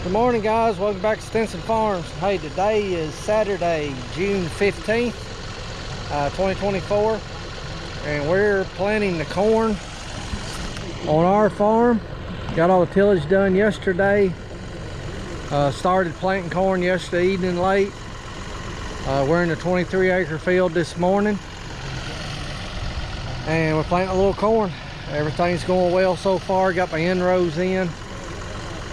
Good morning, guys. Welcome back to Stinson Farms. Hey, today is Saturday, June 15th, 2024, and we're planting the corn on our farm. Got all the tillage done yesterday. Started planting corn yesterday evening late. We're in the 23-acre field this morning, and we're planting a little corn. Everything's going well so far. Got my end rows in.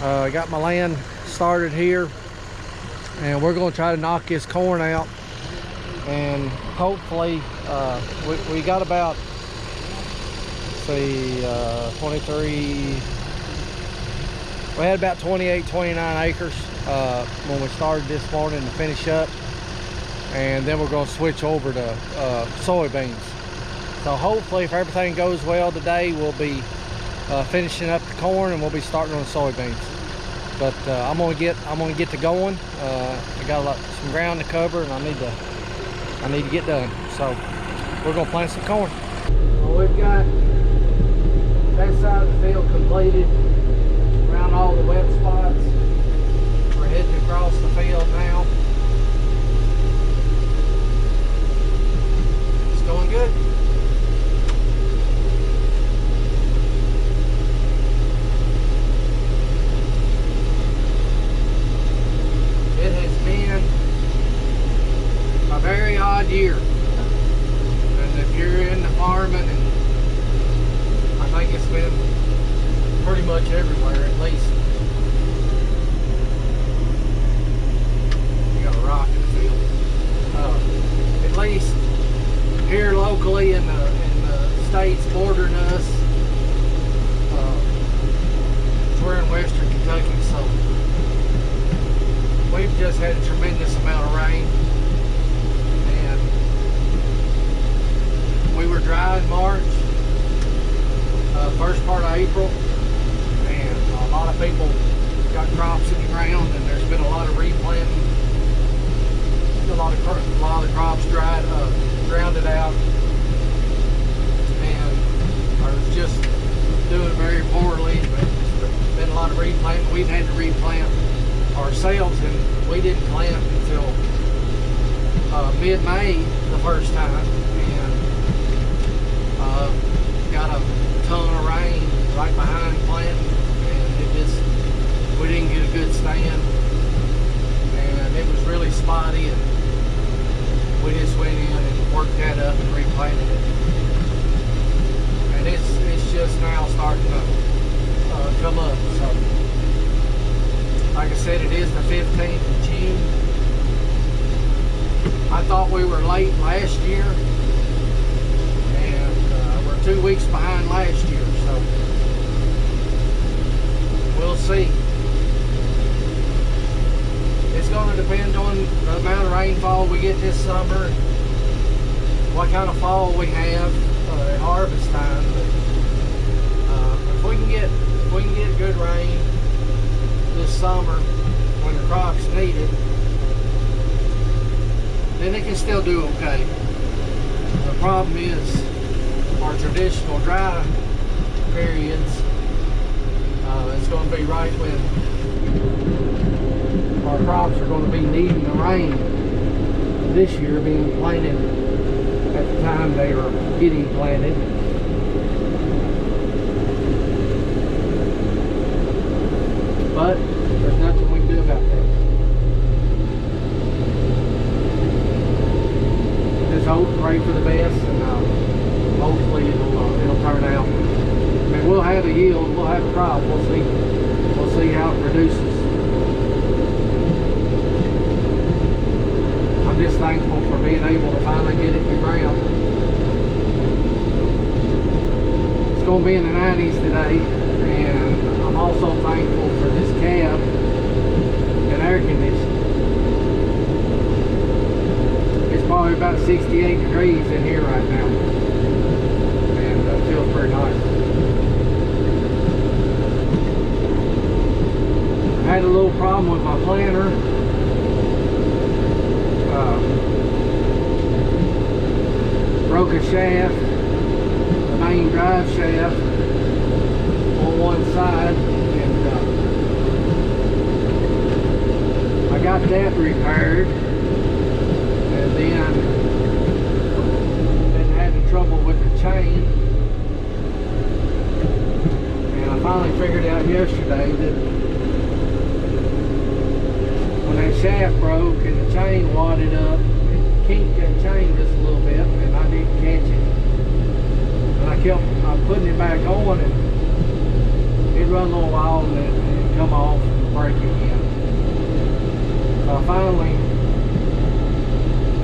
Got my land started here, and we're going to try to knock this corn out, and hopefully we got about 23, we had about 28-29 acres when we started this morning to finish up, and then we're going to switch over to soybeans. So hopefully, if everything goes well today, we'll be finishing up the corn, and we'll be starting on the soybeans. But I'm gonna get to going. I got some ground to cover, and I need to get done. So we're gonna plant some corn. Well, we've got that side of the field completed around all the wet spots. We're heading across the field now. It's going good. Very odd year, and if you're into farming, and I think it's been pretty much everywhere, at least. You got a rock in the field. At least here locally in the states bordering us, we're in western Kentucky, so we've just had a tremendous amount of rain. We were dry in March, first part of April, and a lot of people got crops in the ground, and there's been a lot of replanting. A lot of the crops grounded out, and are just doing very poorly. But there's been a lot of replanting. We've had to replant ourselves, and we didn't plant until mid-May the first time. Got a ton of rain right behind planting, and we didn't get a good stand, and it was really spotty, and we just went in and worked that up and replanted it, and it's just now starting to come up. So like I said, it is the 15th of June. I thought we were late last year, 2 weeks behind last year, so we'll see. It's going to depend on the amount of rainfall we get this summer, what kind of fall we have at harvest time. But if we can get good rain this summer when the crops need it, then it can still do okay. The problem is our traditional dry periods. It's going to be right when our crops are going to be needing the rain this year, being planted at the time they are getting planted. But there's nothing we can do about that. Just hope and pray for the best, and hopefully it'll turn out. I mean, we'll have a yield, we'll have a crop. We'll see how it produces. I'm just thankful for being able to finally get it in the ground. It's going to be in the 90s today, and I'm also thankful for this cab and air conditioning. It's probably about 68 degrees in here right now. Feels pretty nice. I had a little problem with my planter. Broke a shaft, the main drive shaft on one side, and got that repaired, and then been having trouble with the chain. And I finally figured out yesterday that when that shaft broke and the chain wadded up, it kinked that chain just a little bit, and I didn't catch it. And I kept putting it back on, and it'd run a little while and then it'd come off and break again. So I finally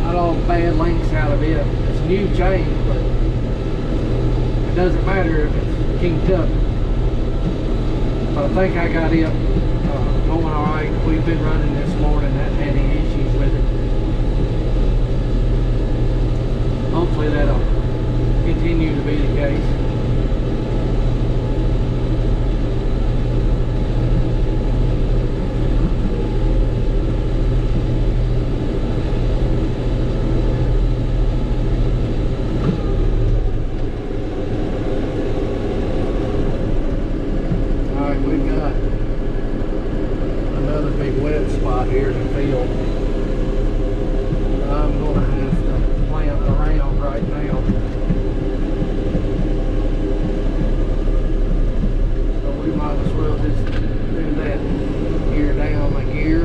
got all the bad links out of it. It's a new chain, but it doesn't matter if it's kinked up. But I think I got it going alright. We've been running this morning, not had any issues with it. Hopefully that'll continue to be the case. Here in the field. I'm going to have to plant around right now. So we might as well just do that gear down a gear.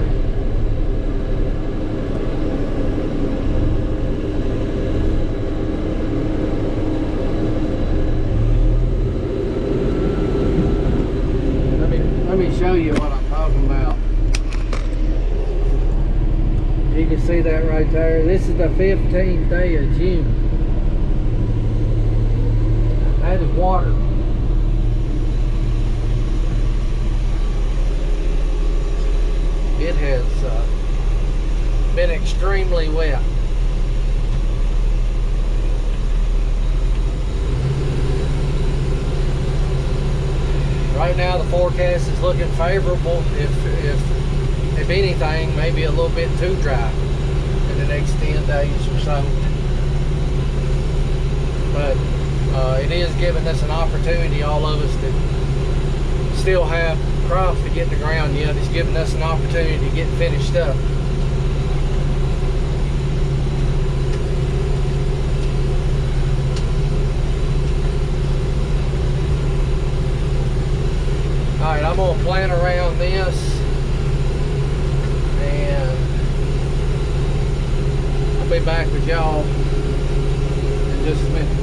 Let me show you what I'm talking about. You can see that right there. This is the 15th day of June. That is water. It has been extremely wet. Right now the forecast is looking favorable. If anything, maybe a little bit too dry in the next 10 days or so. But it is giving us an opportunity, all of us that still have crops to get in the ground yet. It's giving us an opportunity to get finished up. Alright, I'm going to plant around this. And I'll be back with y'all in just a minute.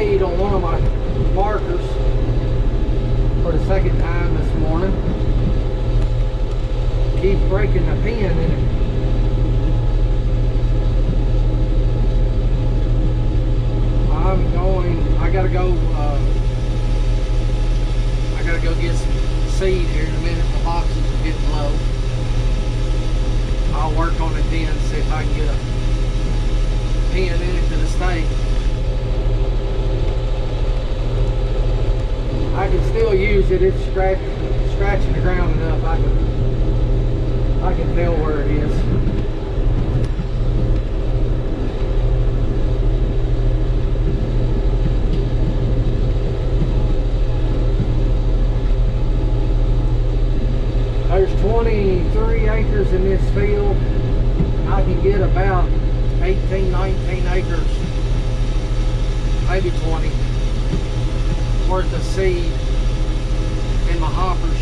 On one of my markers for the second time this morning. Keep breaking the pin in it. I gotta go get some seed here in a minute. My boxes are getting low. I'll work on it then, see if I can get a pin in it to the stake. I can still use it. It's scratching the ground enough. I can tell where it is. There's 23 acres in this field. I can get about 18, 19 acres, maybe 20. Worth of seed in my hoppers.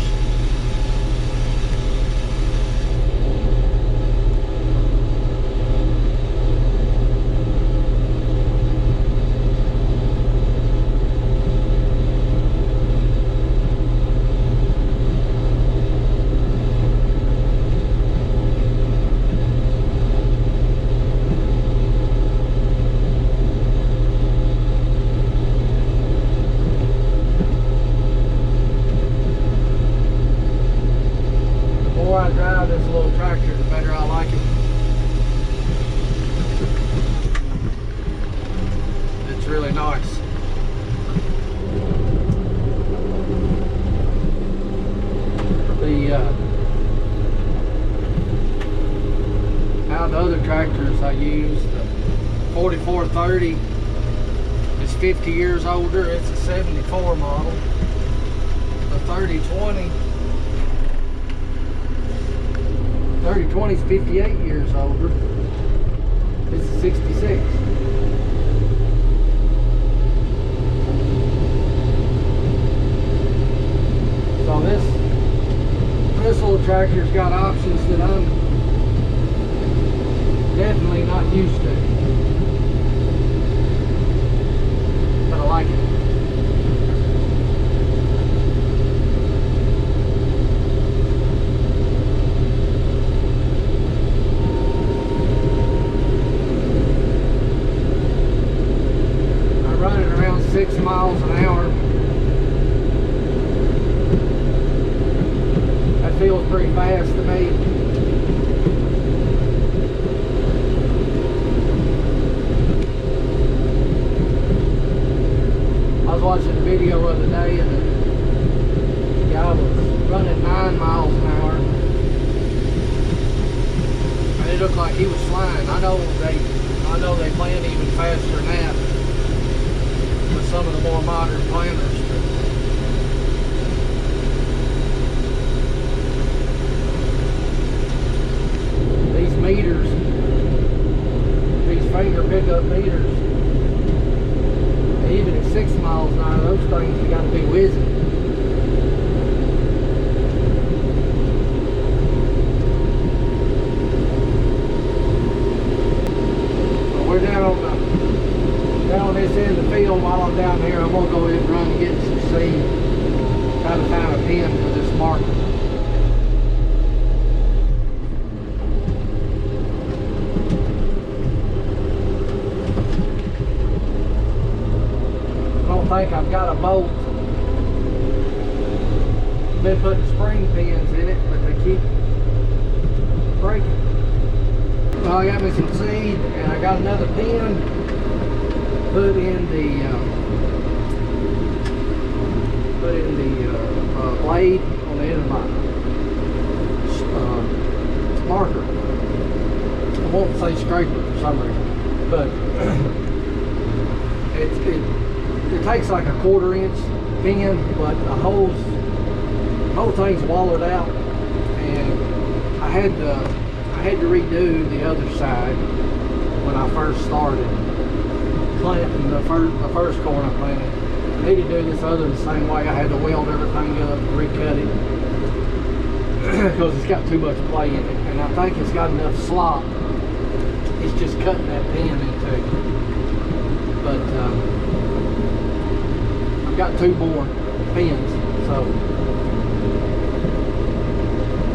nice. Out the other tractors I use, the 4430 is 50 years older. It's a 74 model. The 3020 is 58 years older. It's a 66. So this little tractor's got options that I'm definitely not used to, but I like it. I'm running around 6 miles an hour. That feels pretty fast to me. Watching a video of the day and the guy was running 9 miles an hour and it looked like he was flying. I know they plan even faster than that with some of the more modern planters. These meters, these finger pickup meters, even at 6 miles an hour, those things have got to be whizzing. Well, we're down on this end of the field. While I'm down here, I'm gonna go ahead and run and get some seed. Try to find a pin for this marker. I think I've got a bolt. Been putting spring pins in it, but they keep breaking. Well, I got me some seed, and I got another pin put in the blade on the end of my marker. I won't say scraper for some reason, but it takes like a 1/4 inch pin, but the whole thing's wallowed out, and I had to redo the other side when I first started planting the first corn I planted. I need to do this other the same way. I had to weld everything up and recut it because it's got too much play in it, and I think it's got enough slop. It's just cutting that pin into it. But I've got 2 more pins, so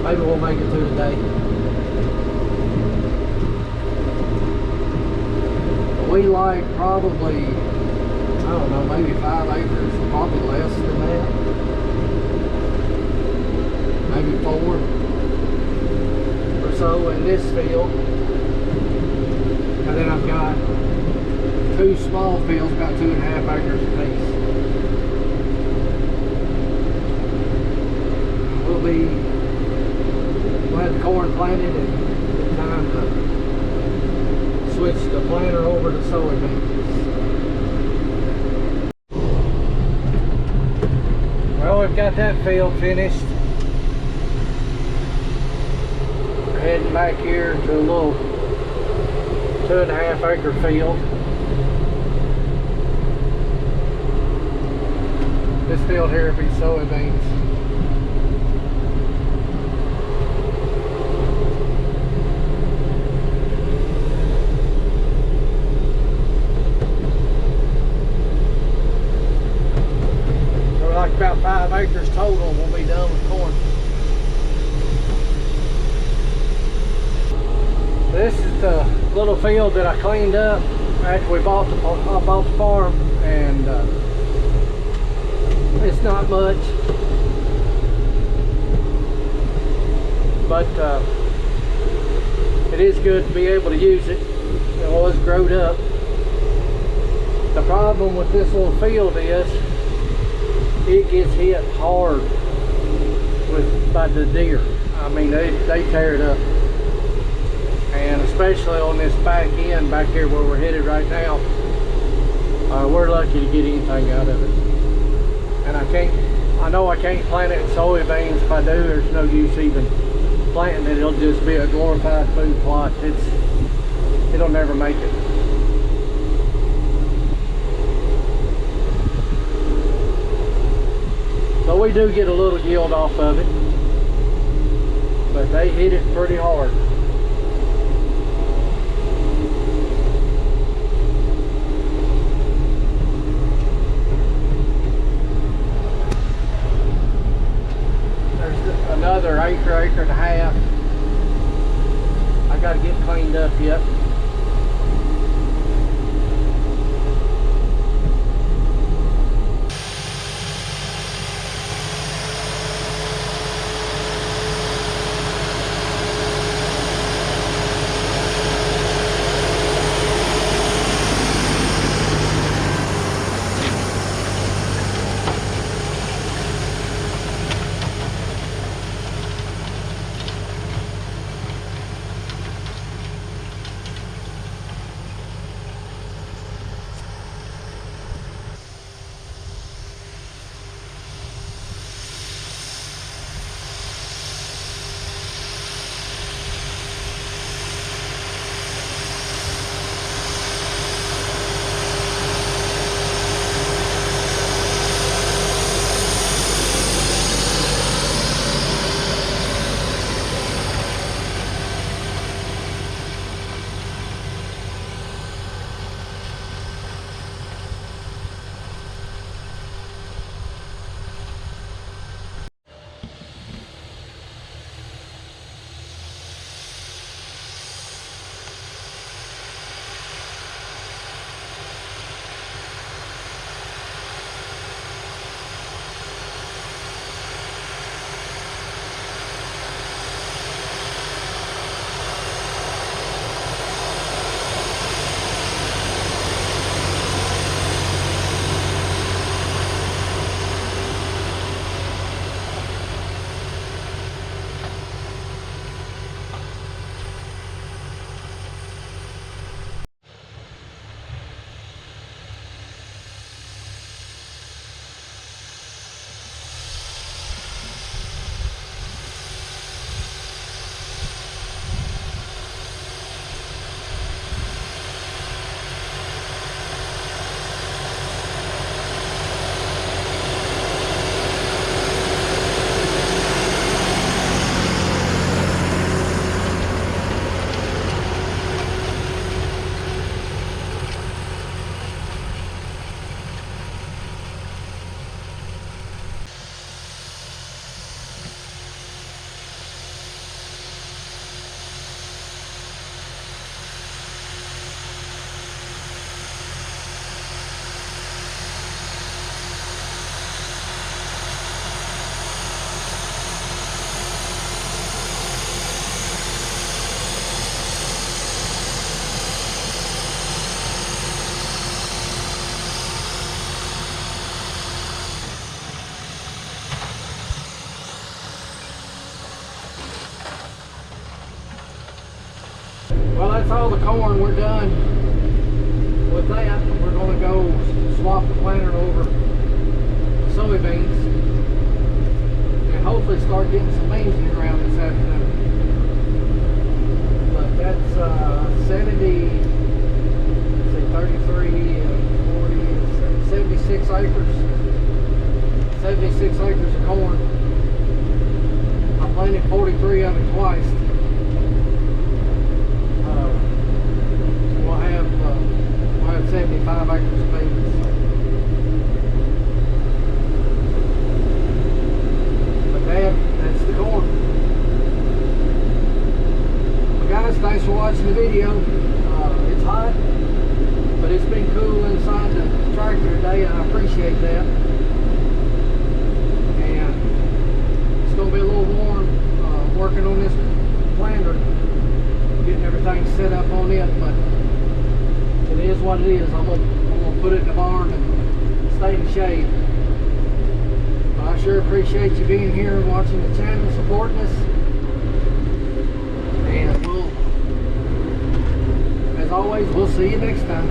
maybe we'll make it through today. We like probably, I don't know, maybe 5 acres, probably less than that. Maybe 4 or so in this field. And then I've got 2 small fields, about 2.5 acres apiece. We'll have the corn planted and it's time to switch the planter over to soybeans. Well, we've got that field finished. We're heading back here to a little 2.5 acre field. This field here will be soybeans. About 5 acres total, we'll be done with corn. This is the little field that I cleaned up after we bought the farm, and it's not much, but it is good to be able to use it. It was growed up. The problem with this little field is it gets hit hard by the deer. I mean, they tear it up. And especially on this back end, back here where we're headed right now, we're lucky to get anything out of it. And I know I can't plant it in soybeans. If I do, there's no use even planting it. It'll just be a glorified food plot. It'll never make it. So we do get a little yield off of it, but they hit it pretty hard. There's another acre and a half. I got to get cleaned up yet. Well, that's all the corn. We're done with that. We're going to go swap the planter over the soybeans and hopefully start getting some beans in the ground this afternoon. But that's 70, let's see, 33 and 40, 76 acres. 76 acres of corn. I planted 43 of it twice. We'll have 75 acres of beans. But that's the corn. Well guys, thanks for watching the video. It's hot, but it's been cool inside the tractor today, and I appreciate that. And it's going to be a little warm working on this planter, getting everything set up on it, but it is what it is. I'm gonna put it in the barn and stay in the shade. But I sure appreciate you being here and watching the channel, supporting us. And as always, we'll see you next time.